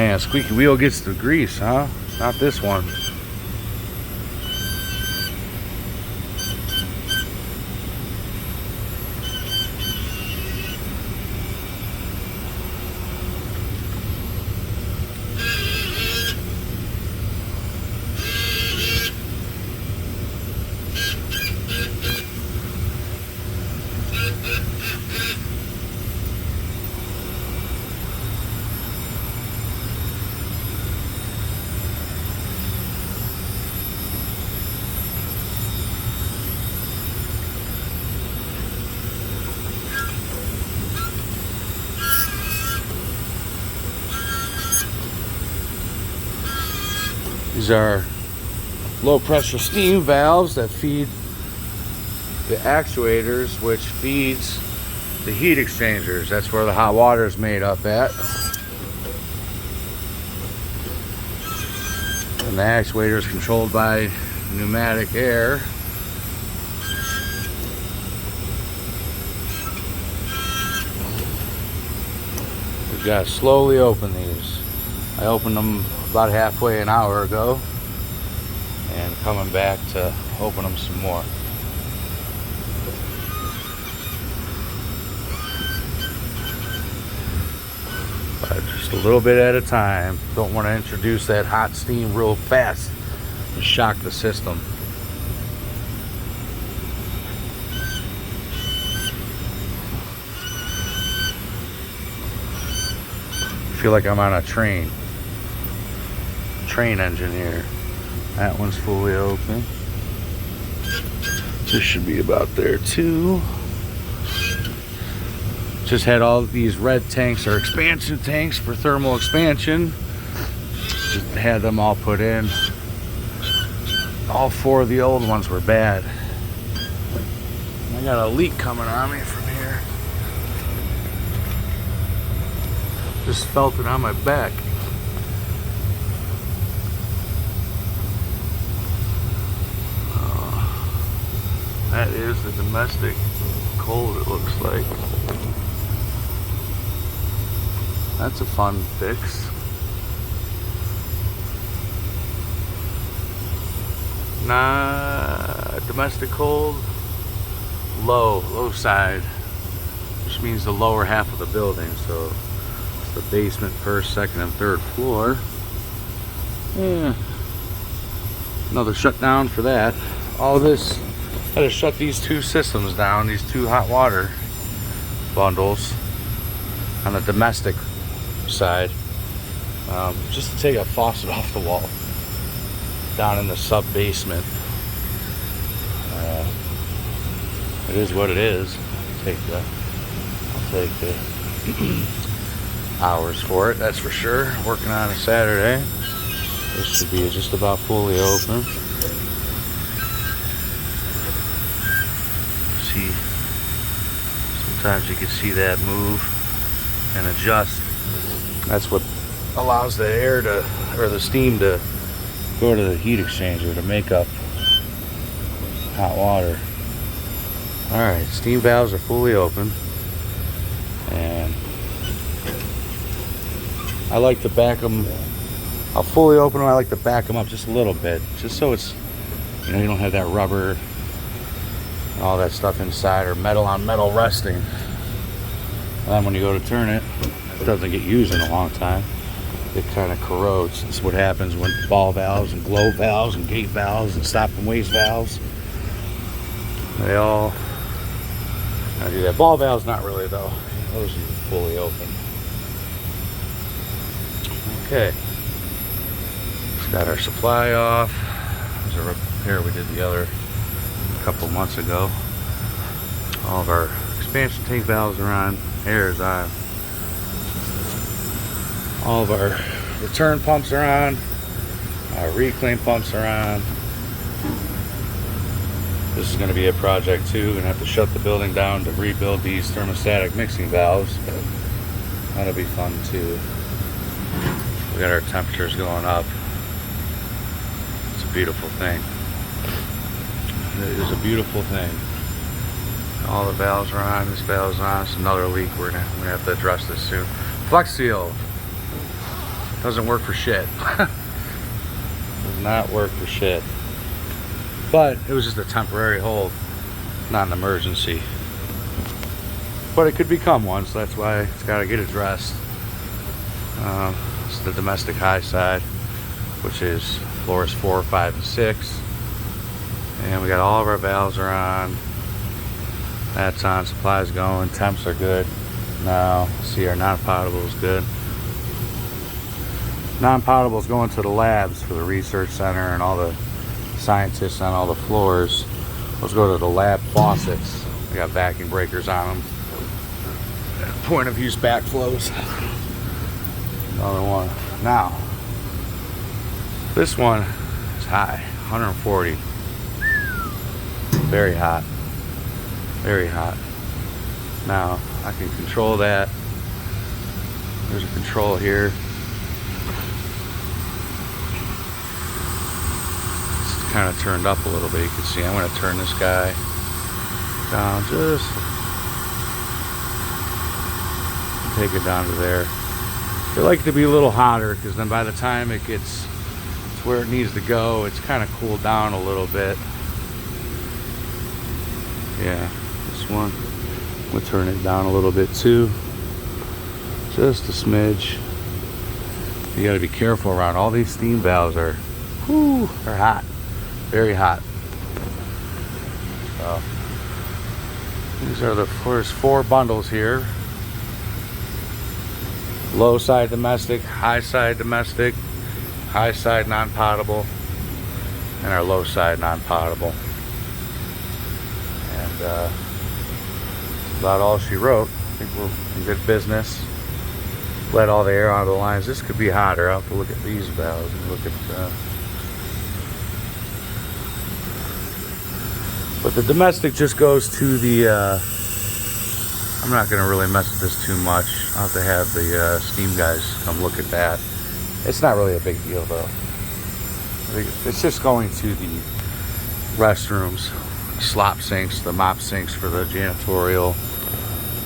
Man, squeaky wheel gets the grease, huh? Not this one. These are low pressure steam valves that feed the actuators, which feeds the heat exchangers. That's where the hot water is made up at. And the actuator is controlled by pneumatic air. We've got to slowly open these. I opened them about halfway an hour ago and coming back to open them some more. But just a little bit at a time. Don't want to introduce that hot steam real fast and shock the system. I feel like I'm on a train engineer. That one's fully open. This should be about there too. Just had all these red tanks or expansion tanks for thermal expansion. Just had them all put in. All four of the old ones were bad. I got a leak coming on me from here. Just felt it on my back. That is the domestic cold, it looks like. That's a fun fix. Nah, domestic cold, low side, which means the lower half of the building. So it's the basement, first, second, and third floor. Yeah. Another shutdown for that. All this. I had to shut these two systems down, these two hot water bundles on the domestic side, just to take a faucet off the wall down in the sub basement. It is what it is. I'll take the hours for it, that's for sure. Working on a Saturday. This should be just about fully open. Sometimes you can see that move and adjust. That's what allows the air to, or the steam to go to the heat exchanger to make up hot water. Alright, steam valves are fully open, and I like to back them. I'll fully open them. I like to back them up just a little bit, just so it's, you know, you don't have that rubber, all that stuff inside, or metal on metal resting. And then when you go to turn it, it doesn't get used in a long time. It kind of corrodes. This is what happens when ball valves and glow valves and gate valves and stop and waste valves, they all do that. Ball valves not really though. Those are fully open. Okay. Just got our supply off. There's a repair we did the other couple months ago. All of our expansion tank valves are on, air is on. All of our return pumps are on, our reclaim pumps are on. This is going to be a project too. We're going to have to shut the building down to rebuild these thermostatic mixing valves. That'll be fun too. We got our temperatures going up. It's a beautiful thing. It is a beautiful thing. All the valves are on. This valve's on. It's another leak. We're gonna have to address this soon. Flex Seal. Doesn't work for shit. Does not work for shit. But it was just a temporary hold, not an emergency. But it could become one, so that's why it's got to get addressed. It's the domestic high side, which is floors 4, 5, and 6. And we got all of our valves are on. That's on, supplies going, temps are good. Now, see, our non-potable is good. Non-potable is going to the labs for the research center and all the scientists on all the floors. Let's go to the lab faucets. They got vacuum breakers on them. Point of use backflows. Another one. Now, this one is high, 140. Very hot. Very hot. Now, I can control that. There's a control here. It's kind of turned up a little bit. You can see I'm going to turn this guy down just. Take it down to there. I like it to be a little hotter because then by the time it gets to where it needs to go, it's kind of cooled down a little bit. Yeah, this one. We'll turn it down a little bit too. Just a smidge. You got to be careful around all these steam valves are, whoo, they're hot. Very hot. So, these are the first 4 bundles here. Low side domestic, high side domestic, high side non-potable, and our low side non-potable. And that's about all she wrote. I think we're in good business. Let all the air out of the lines. This could be hotter. I'll have to look at these valves and look at. But the domestic just goes to the. I'm not going to really mess with this too much. I'll have to have the steam guys come look at that. It's not really a big deal though. It's just going to the restrooms, slop sinks, the mop sinks for the janitorial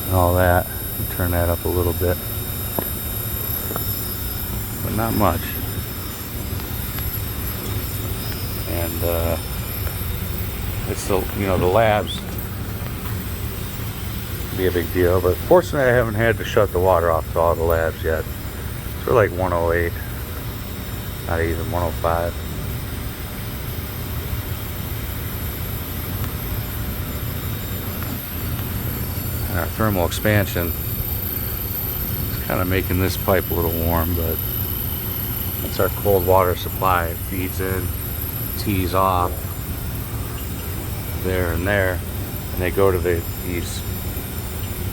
and all that. Turn that up a little bit. But not much. And it's the, you know, the labs be a big deal, but fortunately I haven't had to shut the water off to all the labs yet. We're like 108, not even 105. And our thermal expansion is kind of making this pipe a little warm, but that's our cold water supply. It feeds in, tees off there and there, and they go to the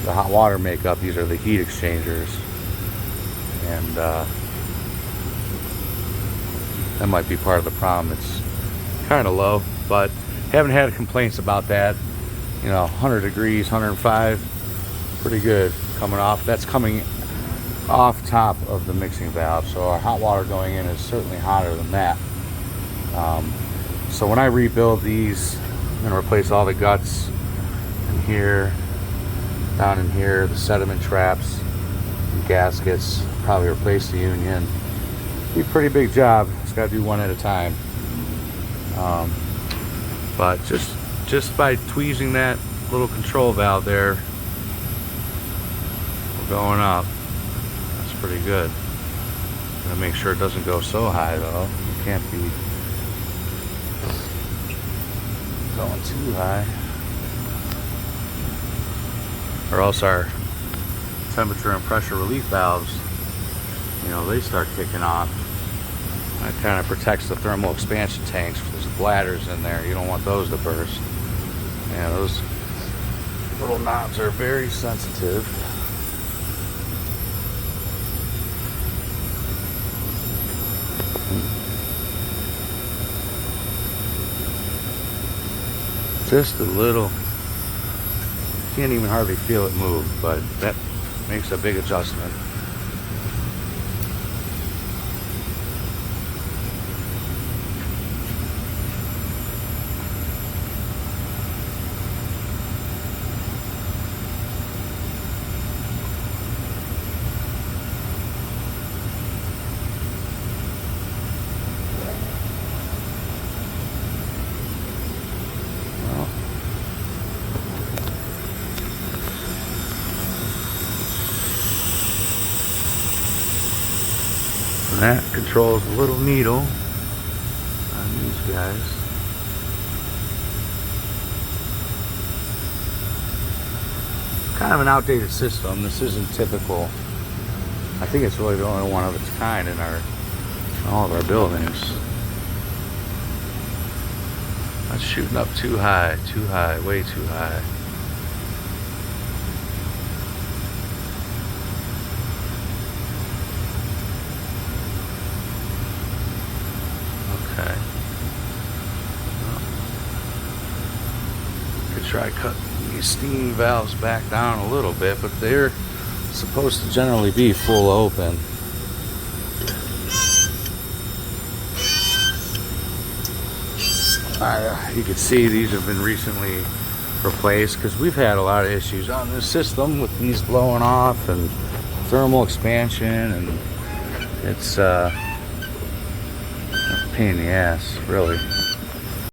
hot water makeup. These are the heat exchangers, and that might be part of the problem. It's kind of low, but haven't had complaints about that. You know, 100 degrees, 105, pretty good coming off. That's coming off top of the mixing valve, so our hot water going in is certainly hotter than that. So when I rebuild these, I'm going to replace all the guts in here, down in here, the sediment traps and gaskets, probably replace the union. Be a pretty big job. It's got to do one at a time. But just by tweezing that little control valve there, we're going up. That's pretty good. Gotta make sure it doesn't go so high though. It can't be going too high, or else our temperature and pressure relief valves, you know, they start kicking off. That kind of protects the thermal expansion tanks. There's bladders in there. You don't want those to burst. Yeah, those little knobs are very sensitive. Just a little. Can't even hardly feel it move, but that makes a big adjustment. That controls the little needle on these guys. Kind of an outdated system. This isn't typical. I think it's really the only one of its kind in all of our buildings. That's shooting up too high, way too high. Okay. Well, could try cutting these steam valves back down a little bit, but they're supposed to generally be full open. You can see these have been recently replaced because we've had a lot of issues on this system with these blowing off and thermal expansion, and it's a pain in the ass, really.